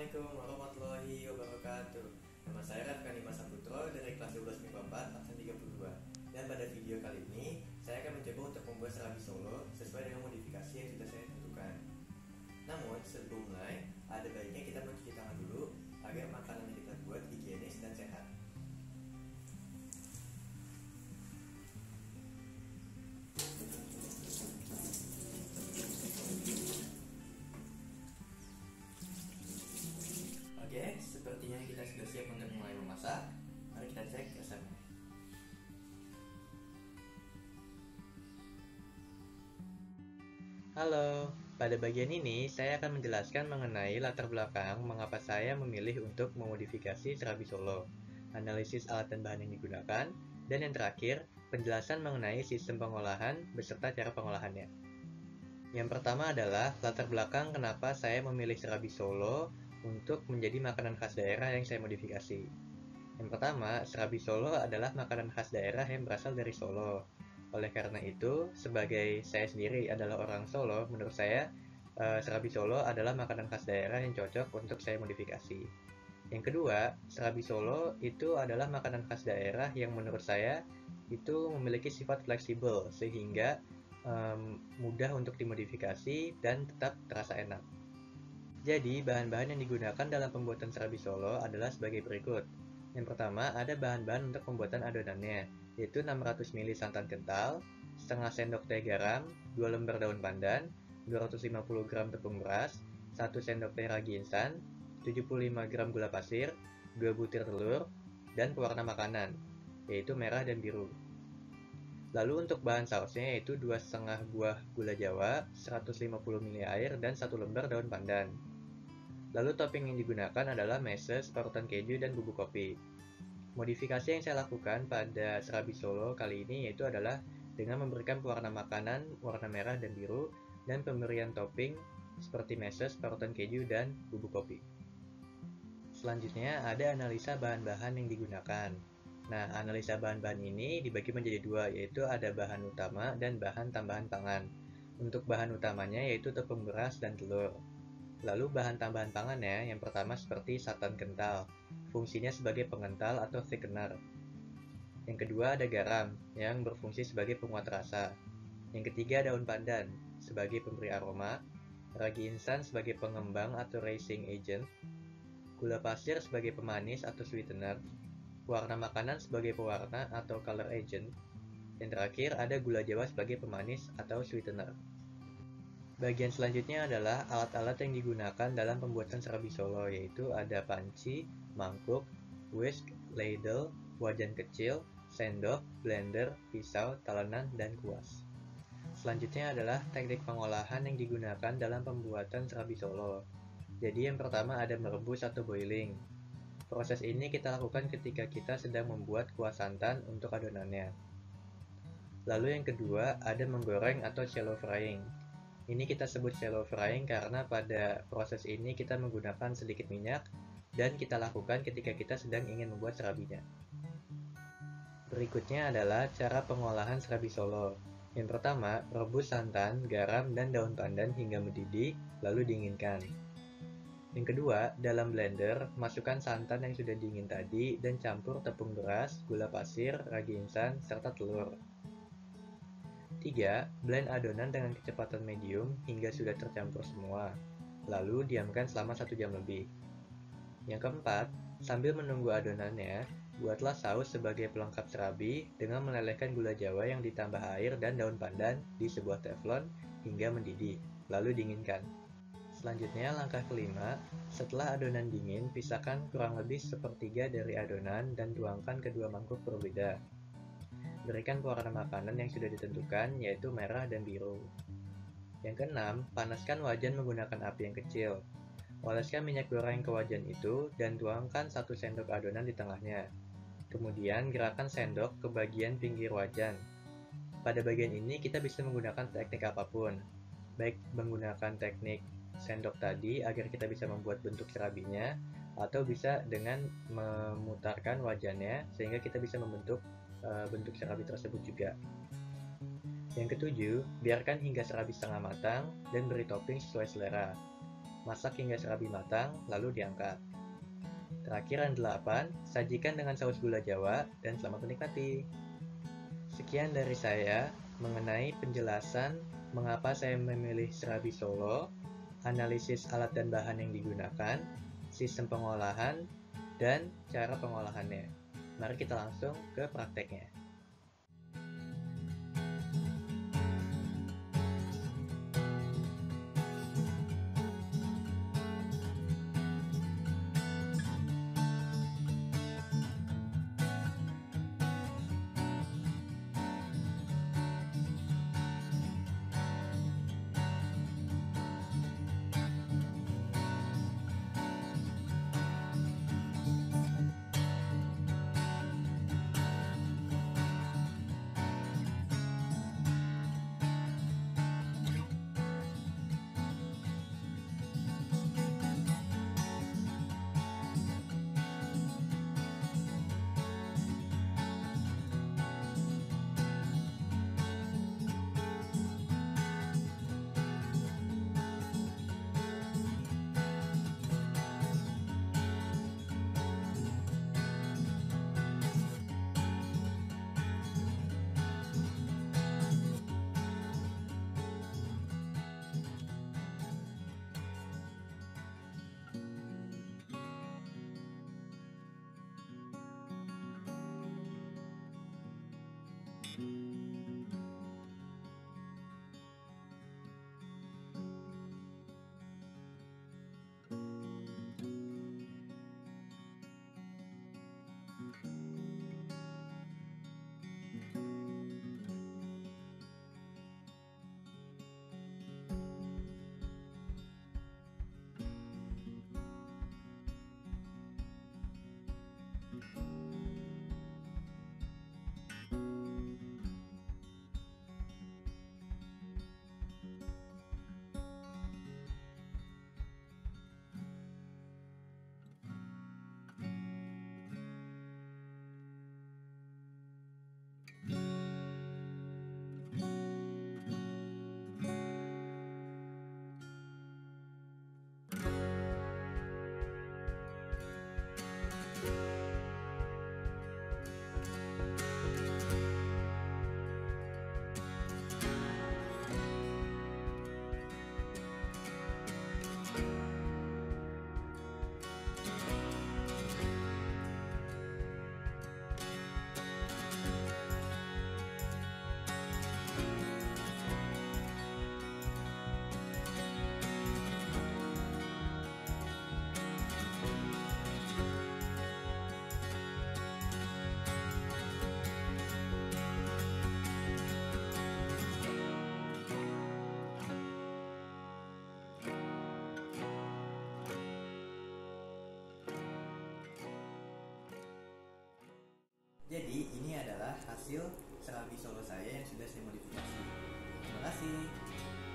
Assalamualaikum warahmatullahi wabarakatuh. Nama saya Rafkani Masaputro dari kelas 12 MIPA 4 absen 32. Dan pada video kali ini saya akan mencoba untuk membuat serabi Solo sesuai dengan modifikasi yang sudah saya tentukan. Namun sebelum mulai, ada baiknya kita mencuci tangan dulu agar makanan yang kita buat higienis dan sehat. Oke, sepertinya kita sudah siap untuk mulai memasak. Mari kita cek resepnya. Halo, pada bagian ini saya akan menjelaskan mengenai latar belakang mengapa saya memilih untuk memodifikasi serabi Solo, analisis alat dan bahan yang digunakan, dan yang terakhir, penjelasan mengenai sistem pengolahan beserta cara pengolahannya. Yang pertama adalah latar belakang kenapa saya memilih serabi Solo untuk menjadi makanan khas daerah yang saya modifikasi. Yang pertama, serabi Solo adalah makanan khas daerah yang berasal dari Solo. Oleh karena itu, sebagai saya sendiri adalah orang Solo, menurut saya serabi Solo adalah makanan khas daerah yang cocok untuk saya modifikasi. Yang kedua, serabi Solo itu adalah makanan khas daerah yang menurut saya itu memiliki sifat fleksibel sehingga mudah untuk dimodifikasi dan tetap terasa enak. Jadi, bahan-bahan yang digunakan dalam pembuatan serabi Solo adalah sebagai berikut. Yang pertama, ada bahan-bahan untuk pembuatan adonannya, yaitu 600 ml santan kental, setengah sendok teh garam, 2 lembar daun pandan, 250 gram tepung beras, 1 sendok teh ragi instan, 75 gram gula pasir, 2 butir telur, dan pewarna makanan, yaitu merah dan biru. Lalu untuk bahan sausnya yaitu 2,5 buah gula jawa, 150 ml air, dan 1 lembar daun pandan. Lalu topping yang digunakan adalah meses, parutan keju, dan bubuk kopi. Modifikasi yang saya lakukan pada serabi Solo kali ini yaitu adalah dengan memberikan pewarna makanan warna merah dan biru, dan pemberian topping seperti meses, parutan keju, dan bubuk kopi. Selanjutnya ada analisa bahan-bahan yang digunakan. Nah, analisa bahan-bahan ini dibagi menjadi dua, yaitu ada bahan utama dan bahan tambahan pangan. Untuk bahan utamanya yaitu tepung beras dan telur. Lalu bahan tambahan pangannya yang pertama seperti santan kental, fungsinya sebagai pengental atau thickener. Yang kedua ada garam, yang berfungsi sebagai penguat rasa. Yang ketiga daun pandan, sebagai pemberi aroma, ragi instan sebagai pengembang atau raising agent, gula pasir sebagai pemanis atau sweetener, warna makanan sebagai pewarna atau color agent, yang terakhir ada gula jawa sebagai pemanis atau sweetener. Bagian selanjutnya adalah alat-alat yang digunakan dalam pembuatan serabi Solo, yaitu ada panci, mangkuk, whisk, ladle, wajan kecil, sendok, blender, pisau, talenan, dan kuas. Selanjutnya adalah teknik pengolahan yang digunakan dalam pembuatan serabi Solo. Jadi yang pertama ada merebus atau boiling. Proses ini kita lakukan ketika kita sedang membuat kuah santan untuk adonannya. Lalu yang kedua ada menggoreng atau shallow frying. Ini kita sebut shallow frying karena pada proses ini kita menggunakan sedikit minyak dan kita lakukan ketika kita sedang ingin membuat serabinya. Berikutnya adalah cara pengolahan serabi Solo. Yang pertama, rebus santan, garam, dan daun pandan hingga mendidih, lalu dinginkan. Yang kedua, dalam blender, masukkan santan yang sudah dingin tadi dan campur tepung beras, gula pasir, ragi instan, serta telur. 3. Blend adonan dengan kecepatan medium hingga sudah tercampur semua, lalu diamkan selama 1 jam lebih. Yang keempat, sambil menunggu adonannya, buatlah saus sebagai pelengkap serabi dengan melelehkan gula jawa yang ditambah air dan daun pandan di sebuah teflon hingga mendidih, lalu dinginkan. Selanjutnya, langkah kelima, setelah adonan dingin, pisahkan kurang lebih sepertiga dari adonan dan tuangkan ke dua mangkuk berbeda. Berikan pewarna makanan yang sudah ditentukan, yaitu merah dan biru. Yang keenam, panaskan wajan menggunakan api yang kecil. Oleskan minyak goreng ke wajan itu dan tuangkan 1 sendok adonan di tengahnya. Kemudian gerakkan sendok ke bagian pinggir wajan. Pada bagian ini kita bisa menggunakan teknik apapun, baik menggunakan teknik sendok tadi agar kita bisa membuat bentuk serabinya, atau bisa dengan memutarkan wajannya sehingga kita bisa membentuk bentuk serabi tersebut juga. Yang ketujuh, biarkan hingga serabi setengah matang dan beri topping sesuai selera. Masak hingga serabi matang, lalu diangkat. Terakhir yang 8, sajikan dengan saus gula Jawa dan selamat menikmati. Sekian dari saya mengenai penjelasan mengapa saya memilih serabi Solo, analisis alat dan bahan yang digunakan, sistem pengolahan, dan cara pengolahannya. Mari kita langsung ke prakteknya. Jadi ini adalah hasil serabi Solo saya yang sudah saya modifikasi. Terima kasih.